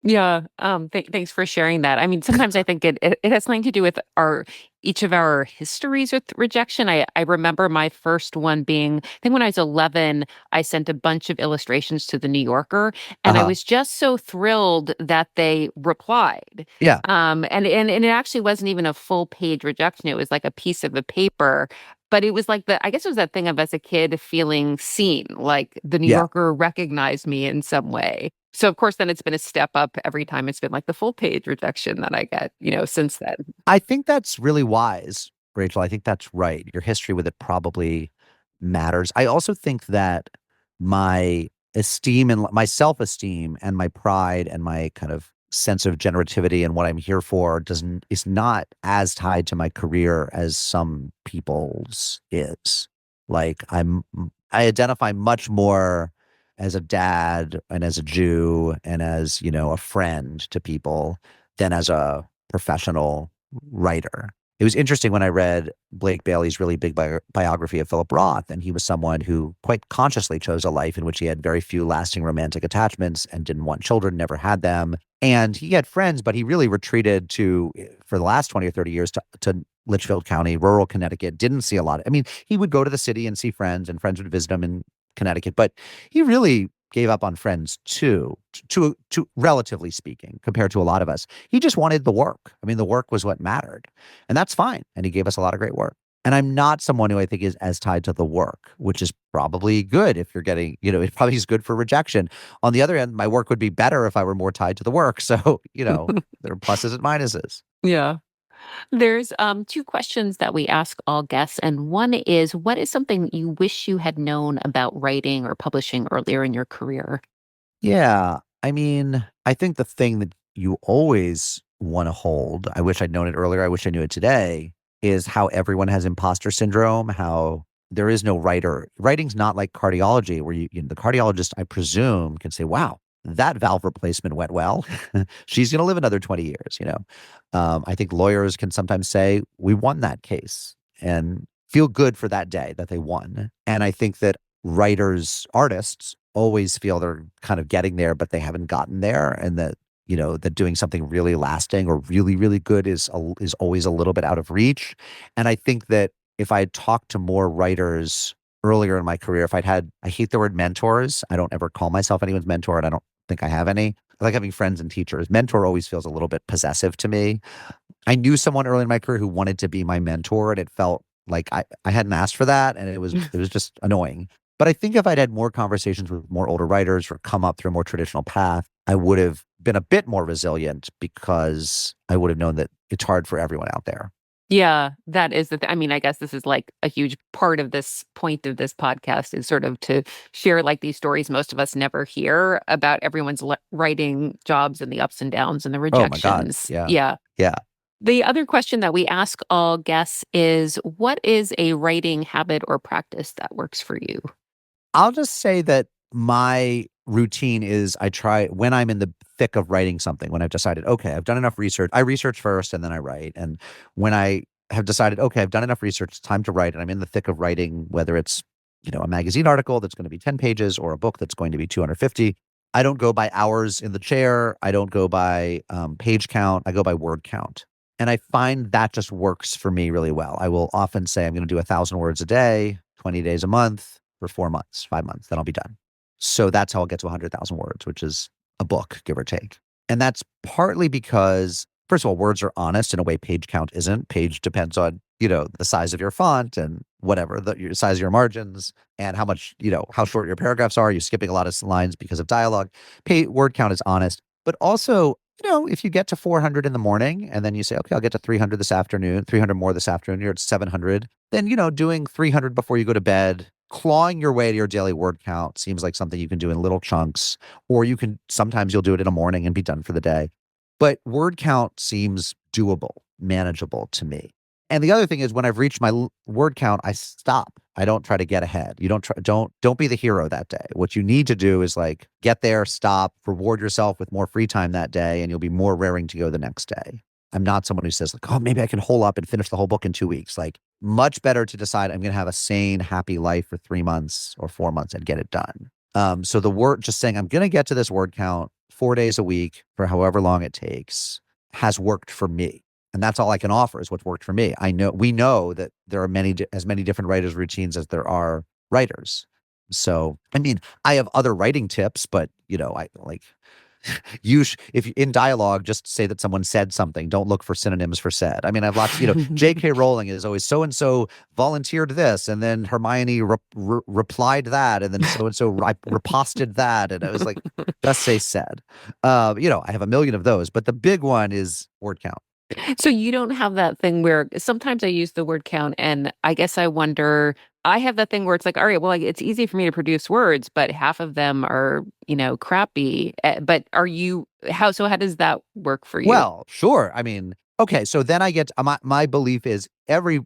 Yeah, thanks for sharing that. I mean, sometimes I think it has something to do with our each of our histories with rejection. I remember my first one being, I think when I was 11, I sent a bunch of illustrations to the New Yorker, and I Uh-huh. was just so thrilled that they replied. Yeah. And it actually wasn't even a full page rejection. It was like a piece of a paper. But it was like I guess it was that thing of as a kid feeling seen, like the New Yeah. Yorker recognized me in some way. So, of course, then it's been a step up every time it's been like the full page rejection that I get, since then. I think that's really wise, Rachel. I think that's right. Your history with it probably matters. I also think that my esteem and my self-esteem and my pride and my kind of sense of generativity and what I'm here for doesn't is not as tied to my career as some people's is. Like I identify much more as a dad and as a Jew and as, a friend to people than as a professional writer. It was interesting when I read Blake Bailey's really big biography of Philip Roth, and he was someone who quite consciously chose a life in which he had very few lasting romantic attachments and didn't want children, never had them. And he had friends, but he really retreated for the last 20 or 30 years to Litchfield County, rural Connecticut, didn't see a lot. I mean, he would go to the city and see friends, and friends would visit him in Connecticut, but he really gave up on friends too, to relatively speaking, compared to a lot of us. He just wanted the work. I mean, the work was what mattered, and that's fine. And he gave us a lot of great work. And I'm not someone who I think is as tied to the work, which is probably good if you're getting, it probably is good for rejection. On the other end, my work would be better if I were more tied to the work. So, there are pluses and minuses. Yeah. There's two questions that we ask all guests, and one is, what is something you wish you had known about writing or publishing earlier in your career? Yeah. I mean, I think the thing that you always want to hold, I wish I'd known it earlier. I wish I knew it today, is how everyone has imposter syndrome, how there is no writer. Writing's not like cardiology, where the cardiologist, I presume, can say, wow, that valve replacement went well. She's going to live another 20 years. I think lawyers can sometimes say, we won that case and feel good for that day that they won. And I think that writers, artists always feel they're kind of getting there, but they haven't gotten there. And that doing something really lasting or really, really good is always a little bit out of reach. And I think that if I had talked to more writers earlier in my career, if I hate the word mentors. I don't ever call myself anyone's mentor, and I don't think I have any. I like having friends and teachers. Mentor always feels a little bit possessive to me. I knew someone early in my career who wanted to be my mentor, and it felt like I hadn't asked for that, and it was just annoying. But I think if I'd had more conversations with more older writers or come up through a more traditional path, I would have been a bit more resilient because I would have known that it's hard for everyone out there. Yeah, that is I mean, I guess this is like a huge part of this point of this podcast is sort of to share like these stories most of us never hear about everyone's writing jobs and the ups and downs and the Oh my God. rejections. Yeah. Yeah. Yeah. The other question that we ask all guests is what is a writing habit or practice that works for you? I'll just say that my routine is I try when I'm in the thick of writing something, when I've decided, okay, I've done enough research. I research first and then I write. And when I have decided, okay, I've done enough research, it's time to write, and I'm in the thick of writing, whether it's, a magazine article that's going to be 10 pages or a book that's going to be 250. I don't go by hours in the chair. I don't go by page count. I go by word count. And I find that just works for me really well. I will often say I'm going to do 1,000 words a day, 20 days a month for 4 months, 5 months, then I'll be done. So that's how I'll get to 100,000 words, which is a book, give or take. And that's partly because, first of all, words are honest in a way page count isn't. Page depends on, the size of your font and whatever, your size of your margins and how much, how short your paragraphs are. You're skipping a lot of lines because of dialogue. Word count is honest. But also, if you get to 400 in the morning and then you say, okay, I'll get to 300 this afternoon, 300 more this afternoon, you're at 700, then, doing 300 before you go to bed, clawing your way to your daily word count seems like something you can do in little chunks, or sometimes you'll do it in a morning and be done for the day. But word count seems doable, manageable to me. And the other thing is when I've reached my word count, I stop. I don't try to get ahead. You don't be the hero that day. What you need to do is like get there, stop, reward yourself with more free time that day, and you'll be more raring to go the next day. I'm not someone who says like, oh, maybe I can hole up and finish the whole book in 2 weeks. Like much better to decide I'm going to have a sane, happy life for 3 months or 4 months and get it done. So just saying I'm going to get to this word count 4 days a week for however long it takes has worked for me. And that's all I can offer is what's worked for me. We know that there are as many different writers' routines as there are writers. So, I mean, I have other writing tips, but I like if in dialogue, just say that someone said something. Don't look for synonyms for said. I mean, I have lots. J.K. Rowling is always so and so volunteered this, and then Hermione replied that, and then so and so riposted that, and I was like, just say said. I have a million of those, but the big one is word count. So you don't have that thing where sometimes I use the word count and I guess I wonder, I have that thing where it's like, all right, well, like, it's easy for me to produce words, but half of them are, crappy. But how does that work for you? Well, sure. I mean, okay. So then I get my belief is every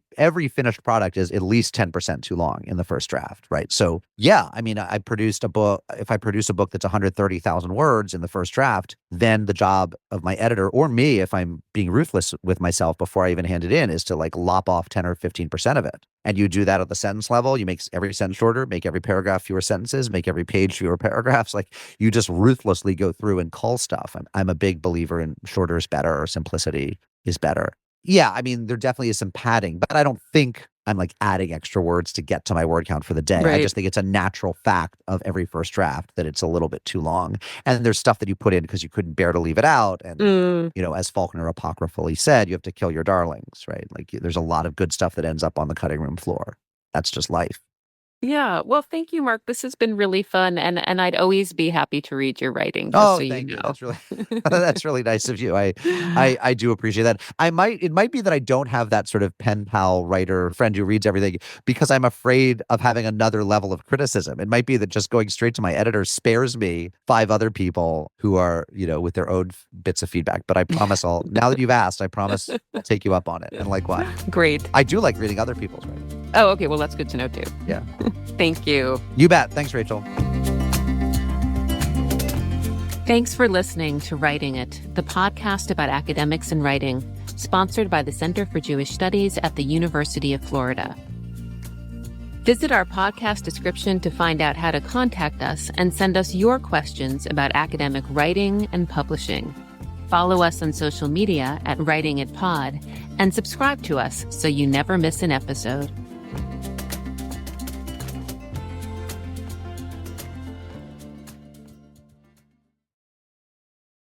finished product is at least 10% too long in the first draft, right? So yeah, I mean, I produced a book. If I produce a book that's 130,000 words in the first draft, then the job of my editor or me, if I'm being ruthless with myself before I even hand it in, is to like lop off 10 or 15% of it. And you do that at the sentence level. You make every sentence shorter, make every paragraph fewer sentences, make every page fewer paragraphs. Like you just ruthlessly go through and cull stuff. I'm a big believer in shorter is better or simplicity is better. Yeah, I mean, there definitely is some padding, but I don't think I'm like adding extra words to get to my word count for the day. I Right. just think it's a natural fact of every first draft that it's a little bit too long. And there's stuff that you put in because you couldn't bear to leave it out. And, Mm. as Faulkner apocryphally said, you have to kill your darlings, right? Like there's a lot of good stuff that ends up on the cutting room floor. That's just life. Yeah. Well, thank you, Mark. This has been really fun, and I'd always be happy to read your writing, just so Oh, you thank you. know. That's really that's really nice of you. I do appreciate that. It might be that I don't have that sort of pen pal writer friend who reads everything because I'm afraid of having another level of criticism. It might be that just going straight to my editor spares me 5 other people who are, with their own bits of feedback. But I promise now that you've asked, I promise I'll take you up on it. And likewise. Great. I do like reading other people's writing. Oh, okay. Well, that's good to know too. Yeah. Thank you. You bet. Thanks, Rachel. Thanks for listening to Writing It, the podcast about academics and writing, sponsored by the Center for Jewish Studies at the University of Florida. Visit our podcast description to find out how to contact us and send us your questions about academic writing and publishing. Follow us on social media at Writing It Pod and subscribe to us so you never miss an episode.